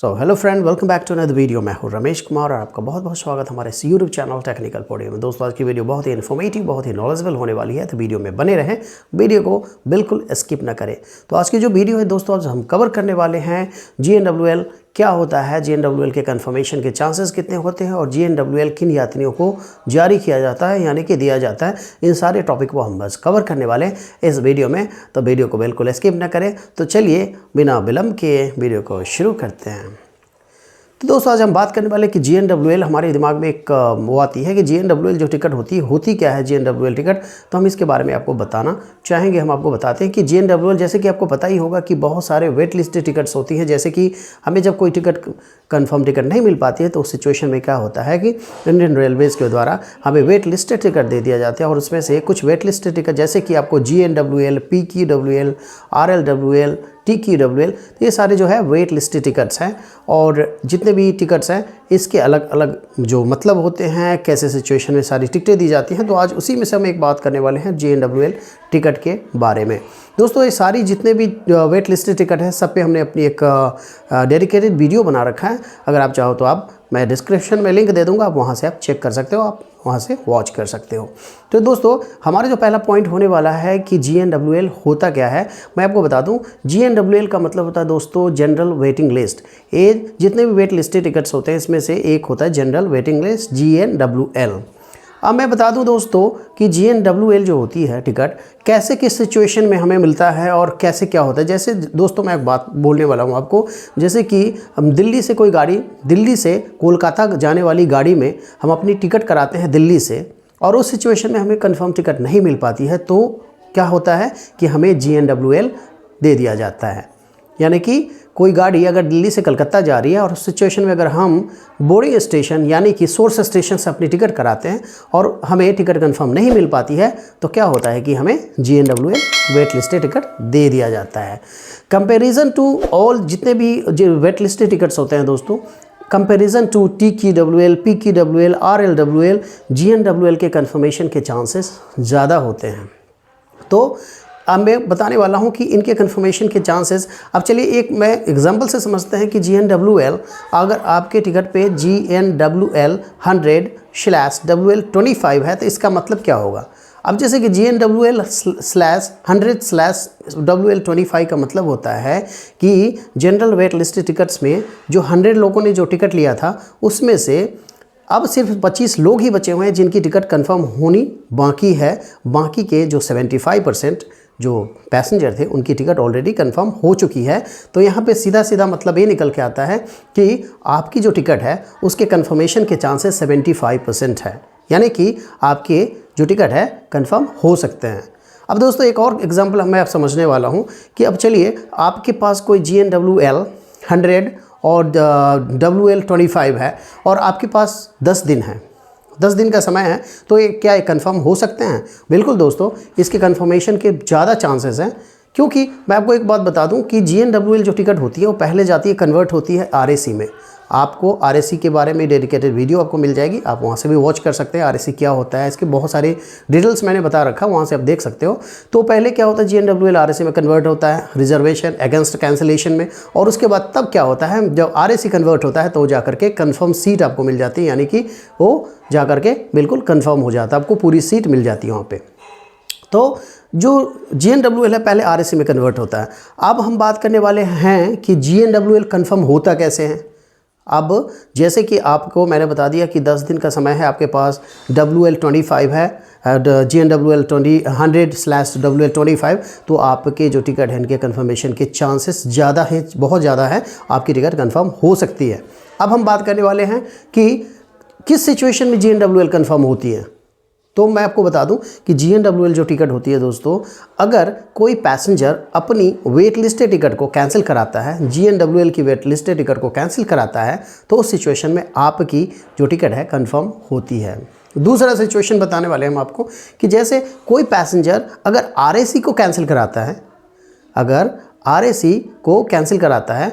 Hello friend, welcome back to another video. मैं हूं रमेश कुमार और आपका बहुत बहुत स्वागत हमारे इस यूट्यूब चैनल टेक्निकल पॉडियो में। दोस्तों, आज की वीडियो बहुत ही इन्फॉर्मेटिव, बहुत ही नॉलेजेबल होने वाली है, तो वीडियो में बने रहें, वीडियो को बिल्कुल स्किप ना करें। तो आज की जो वीडियो है दोस्तों, आज हम कवर करने वाले हैं GNWL क्या होता है, GNWL के कन्फर्मेशन के चांसेस कितने होते हैं और GNWL किन यात्रियों को जारी किया जाता है यानी कि दिया जाता है। इन सारे टॉपिक को हम बस कवर करने वाले हैं इस वीडियो में, तो वीडियो को बिल्कुल स्किप ना करें। तो चलिए बिना विलंब के वीडियो को शुरू करते हैं। तो दोस्तों, आज हम बात करने वाले कि GNWL हमारे दिमाग में एक वो आती है कि GNWL जो टिकट होती क्या है GNWL टिकट। तो हम इसके बारे में आपको बताना चाहेंगे। हम आपको बताते हैं कि GNWL, जैसे कि आपको पता ही होगा कि बहुत सारे वेट लिस्ट टिकट्स होती हैं। जैसे कि हमें जब कोई कंफर्म टिकट नहीं मिल पाती है तो उस सिचुएशन में क्या होता है कि इंडियन रेलवेज़ के द्वारा हमें वेट लिस्ट टिकट दे दिया जाता है। और उसमें से कुछ वेट लिस्ट टिकट जैसे कि आपको GNWL, PQWL, RLWL, TQWL, ये सारे जो है वेट लिस्ट टिकट्स हैं। और जितने भी टिकट्स हैं इसके अलग अलग जो मतलब होते हैं, कैसे सिचुएशन में सारी टिकटें दी जाती हैं। तो आज उसी में से हम एक बात करने वाले हैं GNWL टिकट के बारे में। दोस्तों, ये सारी जितने भी वेट लिस्ट टिकट हैं सब पे हमने अपनी एक डेडिकेटेड वीडियो बना रखा है। अगर आप चाहो तो मैं डिस्क्रिप्शन में लिंक दे दूंगा, आप वहाँ से आप चेक कर सकते हो, आप वहाँ से वॉच कर सकते हो। तो दोस्तों, हमारा जो पहला पॉइंट होने वाला है कि GNWL होता क्या है, मैं आपको बता दूं। GNWL का मतलब होता है दोस्तों जनरल वेटिंग लिस्ट। ये जितने भी वेट लिस्ट टिकट्स होते हैं इसमें से एक होता है जनरल वेटिंग लिस्ट, GNWL। अब मैं बता दूं दोस्तों कि GNWL जो होती है टिकट, कैसे किस सिचुएशन में हमें मिलता है और कैसे क्या होता है। जैसे दोस्तों, मैं एक बात बोलने वाला हूं आपको। जैसे कि हम दिल्ली से कोई गाड़ी, दिल्ली से कोलकाता जाने वाली गाड़ी में हम अपनी टिकट कराते हैं दिल्ली से, और उस सिचुएशन में हमें कंफर्म टिकट नहीं मिल पाती है, तो क्या होता है कि हमें GNWL दे दिया जाता है। यानी कि कोई गाड़ी अगर दिल्ली से कलकत्ता जा रही है और उस सिचुएशन में अगर हम बोर्डिंग स्टेशन यानी कि सोर्स स्टेशन से अपनी टिकट कराते हैं और हमें टिकट कंफर्म नहीं मिल पाती है, तो क्या होता है कि हमें GNWL वेट लिस्ट टिकट दे दिया जाता है। कंपैरिजन टू ऑल जितने भी जो वेट लिस्ट टिकट्स होते हैं दोस्तों, comparison to TQWL, PQWL, RLWL, GNWL के कन्फर्मेशन के चांसेस ज़्यादा होते हैं। तो अब मैं बताने वाला हूं कि इनके कन्फर्मेशन के चांसेस। अब चलिए एक मैं एग्जांपल से समझते हैं कि GNWL, अगर आपके टिकट पे GNWL 100/WL25 है तो इसका मतलब क्या होगा। अब जैसे कि GNWL/100/WL25 का मतलब होता है कि जनरल वेट लिस्ट टिकट्स में जो 100 लोगों ने जो टिकट लिया था उसमें से अब सिर्फ 25 लोग ही बचे हुए हैं जिनकी टिकट कंफर्म होनी बाकी है। बाकी के जो 75% जो पैसेंजर थे उनकी टिकट ऑलरेडी कंफर्म हो चुकी है। तो यहाँ पे सीधा सीधा मतलब ये निकल के आता है कि आपकी जो टिकट है उसके कंफर्मेशन के चांसेस 75% है, यानी कि आपके जो टिकट है कंफर्म हो सकते हैं। अब दोस्तों, एक और एग्जांपल मैं आप समझने वाला हूँ कि अब चलिए आपके पास कोई GNWL 100 और WL25 है और आपके पास 10 दिन है, 10 दिन का समय है, तो ये क्या कंफर्म हो सकते हैं? बिल्कुल दोस्तों, इसके कंफर्मेशन के ज़्यादा चांसेस हैं। क्योंकि मैं आपको एक बात बता दूं कि GNWL जो टिकट होती है वो पहले जाती है, कन्वर्ट होती है RAC में। आपको RAC के बारे में डेडिकेटेड वीडियो आपको मिल जाएगी, आप वहाँ से भी वॉच कर सकते हैं। RAC क्या होता है, इसके बहुत सारे डिटेल्स मैंने बता रखा, वहाँ से आप देख सकते हो। तो पहले क्या होता है, GNWL RAC में कन्वर्ट होता है रिजर्वेशन अगेंस्ट कैंसिलेशन में, और उसके बाद तब क्या होता है, जब RAC कन्वर्ट होता है तो जा करके कन्फर्म सीट आपको मिल जाती है, यानी कि वो जा करके बिल्कुल कन्फर्म हो जाता है, आपको पूरी सीट मिल जाती है वहाँ पर। तो जो GNWL है पहले RAC में कन्वर्ट होता है। अब हम बात करने वाले हैं कि GNWL कन्फर्म होता कैसे है। अब जैसे कि आपको मैंने बता दिया कि 10 दिन का समय है, आपके पास WL25 है, GNWL 100/WL25, तो आपके जो टिकट है इनके कन्फर्मेशन के चांसेस ज़्यादा है, बहुत ज़्यादा है, आपकी टिकट कन्फर्म हो सकती है। अब हम बात करने वाले हैं कि किस सिचुएशन में GNWL कन्फर्म होती है। तो मैं आपको बता दूं कि GNWL जो टिकट होती है दोस्तों, अगर कोई पैसेंजर अपनी वेट लिस्ट टिकट को कैंसिल कराता है, GNWL की वेट लिस्ट टिकट को कैंसिल कराता है, तो उस सिचुएशन में आपकी जो टिकट है कंफर्म होती है। दूसरा सिचुएशन बताने वाले हम आपको कि जैसे कोई पैसेंजर अगर RAC को कैंसिल कराता है, अगर RAC को कैंसिल कराता है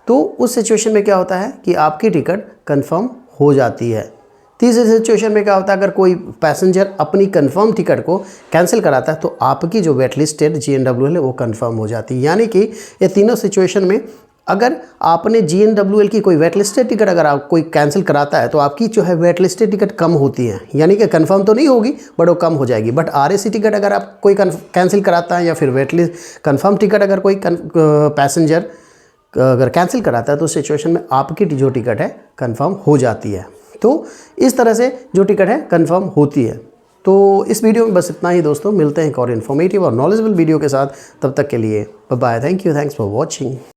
तो उस सिचुएशन में क्या होता है कि आपकी टिकट कंफर्म हो जाती है। तीसरे सिचुएशन में क्या होता है, अगर कोई पैसेंजर अपनी कंफर्म टिकट को कैंसिल कराता है तो आपकी जो वेट लिस्टेड GNWL है वो कंफर्म हो जाती है। यानी कि ये तीनों सिचुएशन में अगर आपने GNWL की कोई वेट लिस्टेड टिकट अगर आप कोई कैंसिल कराता है तो आपकी जो है वेट लिस्टेड टिकट कम होती है, यानी कि कंफर्म तो नहीं होगी बट वो कम हो जाएगी। बट RAC टिकट अगर आप कोई कैंसिल कराता है या फिर वेट लिस्ट कन्फर्म टिकट अगर कोई पैसेंजर अगर कैंसिल कराता है तो उस सिचुएशन में आपकी जो टिकट है कंफर्म हो जाती है। तो इस तरह से जो टिकट है कंफर्म होती है। तो इस वीडियो में बस इतना ही दोस्तों, मिलते हैं एक और इन्फॉर्मेटिव और नॉलेजेबल वीडियो के साथ। तब तक के लिए bye bye, thank you, thanks for watching.